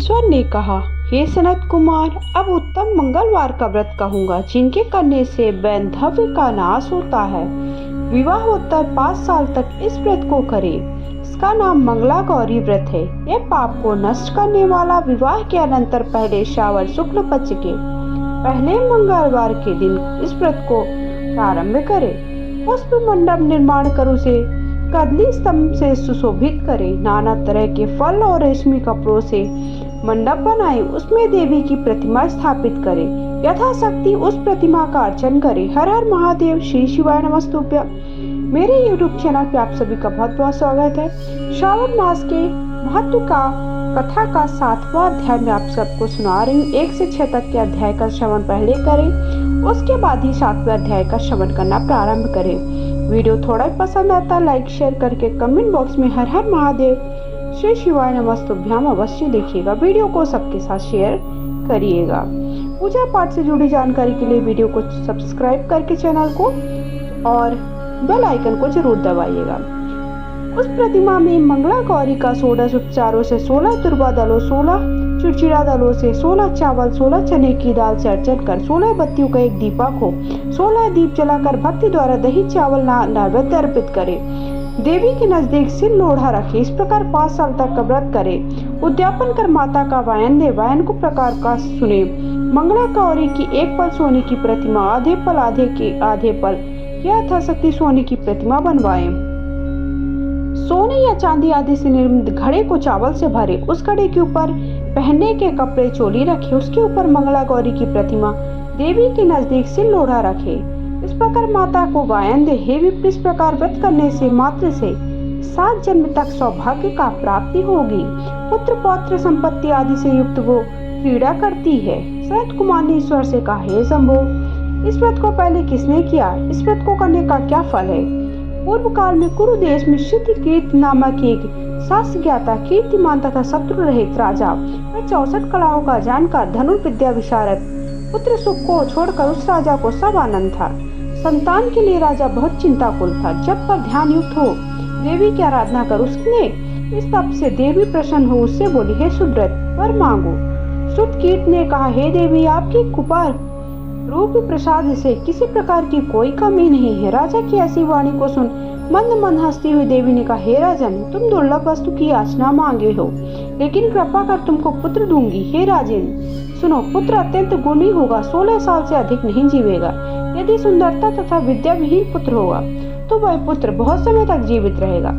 ईश्वर ने कहा, हे सनत कुमार, अब उत्तम मंगलवार का व्रत कहूँगा, जिनके करने से वैधव्य का नाश होता है। विवाहोत्तर 5 साल तक इस व्रत को करे। इसका नाम मंगला गौरी व्रत है। यह पाप को नष्ट करने वाला विवाह के अनंतर पहले श्रावण शुक्ल पक्ष के पहले मंगलवार के दिन इस व्रत को प्रारंभ करे। पुष्प मंडप निर्माण कर उसे कदली स्तंभ से सुशोभित करे। नाना तरह के फल और रेशमी कपड़ों से मंडप बनाए, उसमें देवी की प्रतिमा स्थापित करे। यथाशक्ति उस प्रतिमा का अर्चन करे। हर हर महादेव, श्री शिवाय नमस्तुभ्यं। मेरे YouTube चैनल पे आप सभी का बहुत बहुत स्वागत है। श्रावण मास के महत्व का कथा का 7वां अध्याय में आप सबको सुना रही हूँ। 1 से 6 तक के अध्याय का श्रवण पहले करें, उसके बाद ही 7वें अध्याय का श्रवण करना प्रारंभ करें। वीडियो थोड़ा पसंद आता है लाइक शेयर करके कमेंट बॉक्स में हर हर महादेव, श्री शिवाय नमस्तुभ्यं अवश्य लिखिएगा। वीडियो को सबके साथ शेयर करिएगा। पूजा पाठ से जुड़ी जानकारी के लिए वीडियो को सब्सक्राइब करके चैनल को और बेल आइकन को जरूर दबाइएगा। उस प्रतिमा में मंगला गौरी का 16 उपचारों से 16 दुर्वा दलों, 16 चिड़चिड़ा दलों से 16 चावल, 16 चने की दाल से अर्चन कर 16 बत्तियों का एक दीपक हो, 16 दीप जलाकर भक्ति द्वारा दही चावल नैवेद्य अर्पित करे। देवी के नजदीक सिर लोढ़ा रखे। इस प्रकार 5 साल तक का व्रत करे। उद्यापन कर माता का वायन दे। वायन को प्रकार का सुने। मंगला गौरी की 1 पल सोने की प्रतिमा, आधे पल यथाशक्ति सोने की प्रतिमा बनवाए। सोने या चांदी आदि से निर्मित घड़े को चावल से भरे। उस घड़े के ऊपर पहनने के कपड़े चोली रखे। उसके ऊपर मंगला गौरी की प्रतिमा देवी के नजदीक सिर लोढ़ा रखे। इस प्रकार माता को वायन दे। हे विप्र, इस प्रकार व्रत करने से मात्र से 7 जन्म तक सौभाग्य का प्राप्ति होगी। पुत्र पौत्र संपत्ति आदि से युक्त वो क्रीड़ा करती है। सनत कुमार ने ईश्वर से कहा, हे शंभो, इस व्रत को पहले किसने किया? इस व्रत को करने का क्या फल है? पूर्व काल में कुरु देश में सिद्ध कीर्ति नामक एक शास्त्र ज्ञाता, कीर्तिमान तथा शत्रु रहित राजा, वह 64 कलाओं का जानकर धनुर्विद्या विशारद, पुत्र सुख को छोड़कर उस राजा को सब आनंद था। संतान के लिए राजा बहुत चिंताकुल था। जब पर ध्यान युक्त हो देवी की आराधना कर। उसने इस तप से देवी प्रसन्न हो उससे बोली, हे सुव्रत, वर मांगो। सुत कीर्त ने कहा, हे देवी, आपकी कृपा रूप प्रसाद से किसी प्रकार की कोई कमी नहीं है। राजा की ऐसी वाणी को सुन मंद मंद हंसती हुई देवी ने कहा, हे राजन, तुम दुर्लभ वस्तु की याचना मांगे हो, लेकिन कृपा कर तुमको पुत्र दूंगी। हे राजन, सुनो, पुत्र अत्यंत गुणी होगा, 16 साल से अधिक नहीं जीवेगा। यदि सुंदरता तथा विद्या विहीन पुत्र होगा तो वह पुत्र बहुत समय तक जीवित रहेगा।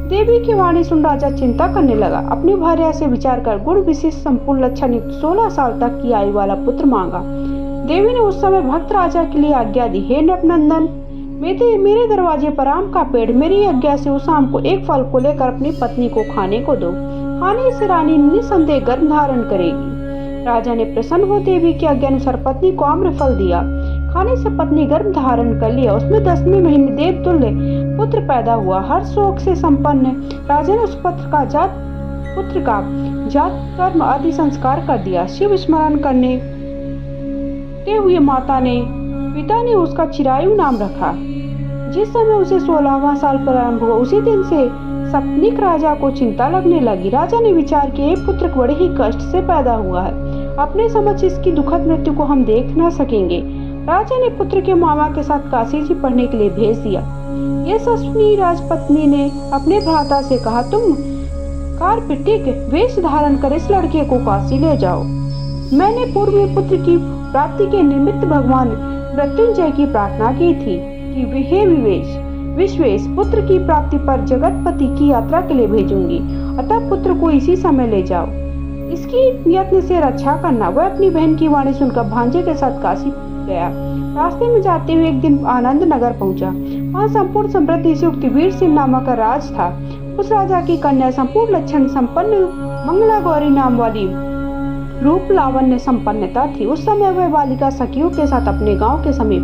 देवी की वाणी सुन राजा चिंता करने लगा। अपनी भार्या से विचार कर गुण विशिष्ट संपूर्ण लक्षण युक्त 16 साल तक की आयु वाला पुत्र मांगा। देवी ने उस समय भक्त राजा के लिए आज्ञा दी, हे नृपनंदन, मेरे दरवाजे पर आम का पेड़, मेरी आज्ञा से उस आम को एक फल को लेकर अपनी पत्नी को खाने को दो। खाने से रानी निसंदेह गर्भ धारण करेगी। राजा ने प्रसन्न हो देवी की आज्ञा अनुसार पत्नी को आम्र फल दिया। खाने से पत्नी गर्भ धारण कर लिया। उसमें 10वें महीने देव तुल्य पुत्र पैदा हुआ। हर शोक से संपन्न राजा ने उस पुत्र का जात कर्म आदि संस्कार कर दिया। शिव स्मरण करने हुए पिता ने उसका चिरायु नाम रखा। जिस समय उसे 16वां साल प्रारंभ हुआ, उसी दिन से सपनिक राजा को चिंता लगने लगी। राजा ने विचार किया, ये पुत्र बड़े ही कष्ट से पैदा हुआ है, अपने समक्ष इसकी दुखद मृत्यु को हम देख न सकेंगे। राजा ने पुत्र के मामा के साथ काशी जी पढ़ने के लिए भेज दिया। यशस्विनी राजपत्नी ने अपने भ्राता से कहा, तुम कार्पिटिक वेश धारण कर इस लड़के को काशी ले जाओ। मैंने पूर्व में पुत्र की प्राप्ति के निमित्त भगवान मृत्युंजय की प्रार्थना की थी कि हे विश्वेश, पुत्र की प्राप्ति पर जगतपति की यात्रा के लिए भेजूंगी, अतः पुत्र को इसी समय ले जाओ। इसकी यत्न से रक्षा करना। वह अपनी बहन की वाणी सुनकर भांजे के साथ काशी गया। रास्ते में जाते हुए एक दिन आनंद नगर पहुंचा। वहाँ संपूर्ण समृद्धि से युक्त वीर सिंह नामक राज था। उस राजा की कन्या संपूर्ण लक्षण संपन्न मंगला गौरी नाम वाली रूप लावण्य संपन्नता थी। उस समय वह बालिका सखियों के साथ अपने गांव के समीप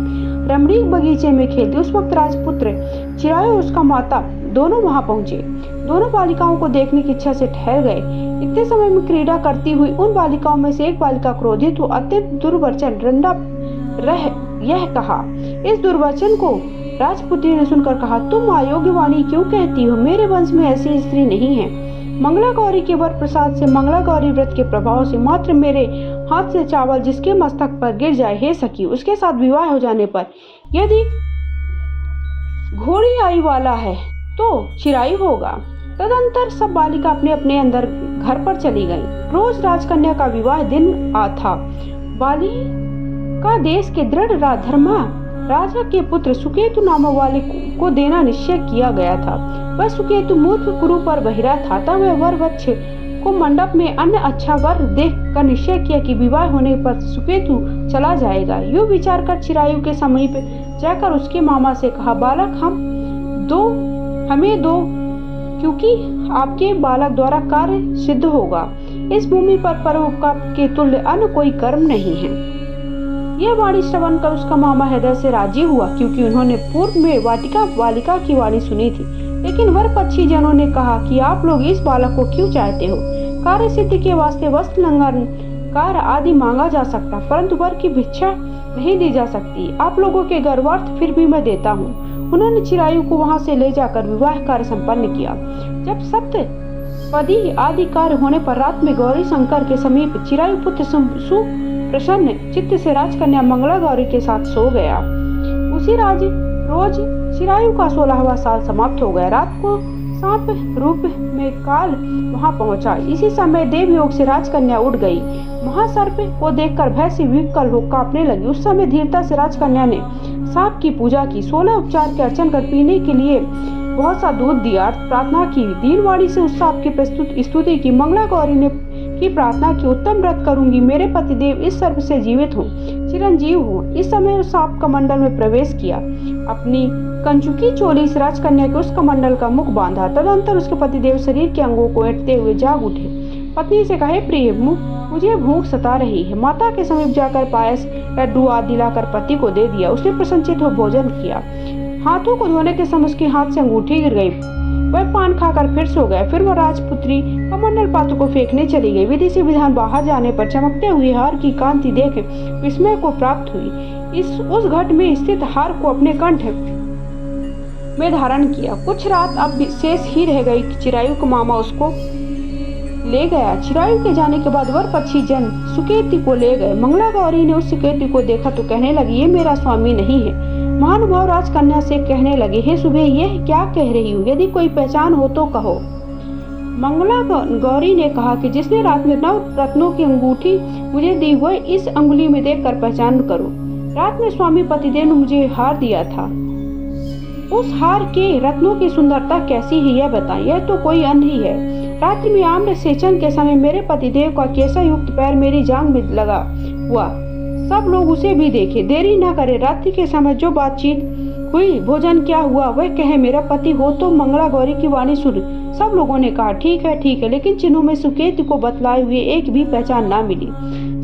रमणीक बगीचे में खेलती। उस वक्त राजपुत्र चिरायु और उसका माता दोनों वहां पहुंचे। दोनों बालिकाओं को देखने की इच्छा से ठहर गए। इतने समय में क्रीड़ा करती हुई उन बालिकाओं में से एक बालिका क्रोधित हो अत्यंत दुर्वचन रंडा यह कहा। इस दुर्वचन को राजपुत्री ने सुनकर कहा, तुम अयोग्य वाणी क्यों कहती हो? मेरे वंश में ऐसी स्त्री नहीं है। मंगला गौरी के वर प्रसाद से, मंगला गौरी व्रत के प्रभाव से मात्र मेरे हाथ से चावल जिसके मस्तक पर गिर जाए, हे सखी, उसके साथ विवाह हो जाने पर यदि घोड़ी आई वाला है तो चिरायु होगा। तदंतर सब बालिका अपने अपने अंदर घर पर चली गईं। रोज राजकन्या का विवाह दिन था। बालिका देश के दृढ़ धर्मा राजा के पुत्र सुकेतु नामक वाले को देना निश्चय किया गया था। वह सुकेतु मूर्ख कुरु पर बहिरा था। तब वह वर वृक्ष को मंडप में अन्य अच्छा वर देख कर निश्चय किया कि विवाह होने पर सुकेतु चला जाएगा। यूं विचार कर चिरायु के समीप जाकर उसके मामा से कहा, बालक हमें दो, क्योंकि आपके बालक द्वारा कार्य सिद्ध होगा। इस भूमि पर परोपकार के तुल्य अन्य कोई कर्म नहीं है। यह वाणी श्रवण कर उसका मामा हृदय से राजी हुआ, क्योंकि उन्होंने पूर्व में वाटिका बालिका की वाणी सुनी थी। लेकिन वर पक्षी जनों ने कहा कि आप लोग इस बालक को क्यों चाहते हो? कार्य सिद्धि के वास्ते वस्त्र अलंकार आदि मांगा जा सकता, परंतु वर की भिक्षा नहीं दी जा सकती। आप लोगों के गर्वार्थ फिर भी मैं देता हूँ। उन्होंने चिरायु को वहां से ले जाकर विवाह कार्य संपन्न किया। जब सप्तपदी आदि कार्य होने पर रात में गौरी शंकर के समीप चिरायु पुत्र सुप्रसन्न चित्त से राजकन्या मंगला गौरी के साथ सो गया। उसी रोज चिरायु का 16वां साल समाप्त हो गया। रात को सांप रूप में काल वहां पहुंचा। इसी समय देवयोग से राजकन्या उठ गई। महासर्प को देखकर भय से विकल हो कांपने लगी। उस समय धीरता से राजकन्या ने सांप की पूजा की। 16 उपचार के अर्चन कर पीने के लिए बहुत सा दूध दिया, प्रार्थना की। दीनवाणी से उस सांप की स्तुति की। मंगला गौरी ने की प्रार्थना की, उत्तम व्रत करूंगी, मेरे पतिदेव इस सर्प से जीवित हो, चिरंजीव हो। इस समय उस सांप कमंडल में प्रवेश किया। अपनी कंचुकी चोली से राजकन्या के उस कमंडल का मुख बांधा। तदंतर उसके पतिदेव शरीर के अंगों को ऐंठते हुए जाग उठे। पत्नी से कहे, प्रिय मुझे भूख सता रही है। माता के समीप जाकर पायस, लड्डू आदि लाकर पति को दे दिया। उसने प्रसन्नचित्त हो भोजन किया। हाथों को धोने के समय उसके हाथ से अंगूठी गिर गई। वह पान खाकर फिर सो गया। फिर वह राजपुत्री कमंडल पात्र को फेंकने चली गई। विधि से विधान बाहर जाने पर चमकते हुए हार की कांति देख विस्मय को प्राप्त हुई। उस घट में स्थित हार को अपने कंठ में धारण किया। कुछ रात अब शेष ही रह गई। चिरायु का मामा उसको ले गया। चिरायु के जाने के बाद वर पक्षी जन सुकेतु को ले गए। मंगला गौरी ने उस सुकेतु को देखा तो कहने लगी, ये मेरा स्वामी नहीं है। महानुभाव राजकन्या से कहने लगे, हे सुबह, यह क्या कह रही हो? यदि कोई पहचान हो तो कहो। मंगला गौरी ने कहा कि जिसने रात में 9 रत्नों की अंगूठी मुझे दी, वह इस अंगुली में देखकर पहचान करो। रात में स्वामी पतिदेव ने मुझे हार दिया था। उस हार के रत्नों की सुंदरता कैसी है यह बताएं। यह तो कोई अन्य ही है। रात्रि में आम्र सेचन के समय मेरे पतिदेव का केसा युक्त पैर मेरी जांघ में लगा हुआ। सब लोग उसे भी देखे। देरी न करे। रात्रि के समय जो बातचीत हुई, भोजन क्या हुआ, वह कहे मेरा पति हो तो मंगला गौरी की वाणी सुन। सब लोगों ने कहा, ठीक है, लेकिन चिन्हों में सुकेतु को बतलाए हुए एक भी पहचान न मिली।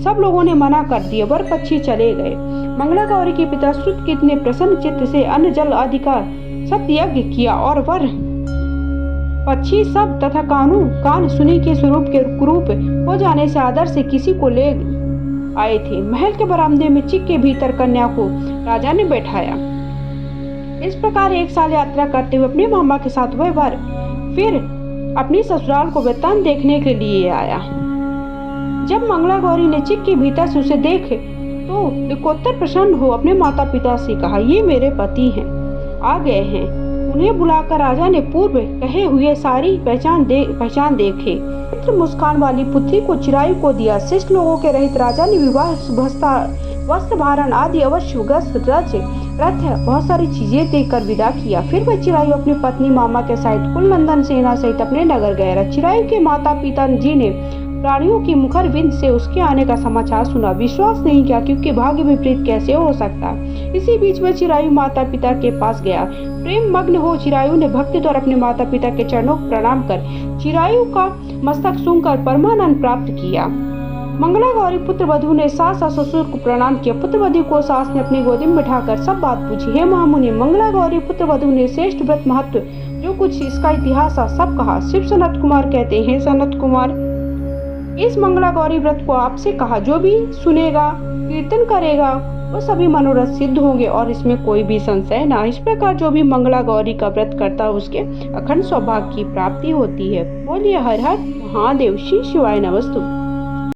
सब लोगों ने मना कर दिया। वर पक्षी चले गए। मंगला गौरी के पिता श्रुतकित ने प्रसन्न चित्त से अन्न जल आदि का सत्ययज्ञ किया और वर पक्षी सब तथा कान सुनी के स्वरूप के कुरूप हो जाने से आदर से किसी को ले आए थे। महल के बरामदे में चिक के भीतर कन्या को राजा ने बैठाया। इस प्रकार 1 साल यात्रा करते हुए अपने मामा के साथ वह वर फिर अपनी ससुराल को वृत्तांत देखने के लिए आया। जब मंगला गौरी ने चिक के भीतर से उसे देखे तो दिकोत्तर प्रसन्न हो अपने माता पिता से कहा, ये मेरे पति हैं, आ गए हैं। उन्हें बुलाकर राजा ने पूर्व कहे हुए सारी पहचान देखे। मुस्कान वाली पुत्री को चिरायु को दिया। शिष्ट लोगों के रहित राजा ने विवाह वस्त्र भारण आदि अवश्य रथ बहुत सारी चीजें देकर विदा किया। फिर वह चिरायु अपनी पत्नी मामा के सहित कुल नंदन सेना सहित अपने नगर गया। चिरायु के माता पिता जी ने प्राणियों की मुखर बिंद से उसके आने का समाचार सुना। विश्वास नहीं किया, क्योंकि भाग्य विपरीत कैसे हो सकता। इसी बीच में चिरायु माता पिता के पास गया। प्रेम मग्न हो चिरायु ने भक्ति द्वारा अपने माता पिता के चरणों को प्रणाम कर चिरायु का मस्तक सूंघकर परमानंद प्राप्त किया। मंगला गौरी पुत्र वधु ने सास और ससुर को प्रणाम किया। पुत्र वधु को सास ने अपनी गोदी में बिठाकर सब बात पूछी। हे महामुनि, मंगला गौरी पुत्र वधु ने श्रेष्ठ व्रत महत्व जो कुछ इसका इतिहास सब कहा। शिव सनत कुमार कहते हैं, सनत कुमार, इस मंगला गौरी व्रत को आपसे कहा, जो भी सुनेगा, कीर्तन करेगा, वो सभी मनोरथ सिद्ध होंगे और इसमें कोई भी संशय ना। इस प्रकार जो भी मंगला गौरी का व्रत करता है उसके अखंड सौभाग्य की प्राप्ति होती है। बोलिए हर हर महादेव, श्री शिवाय नमस्तु।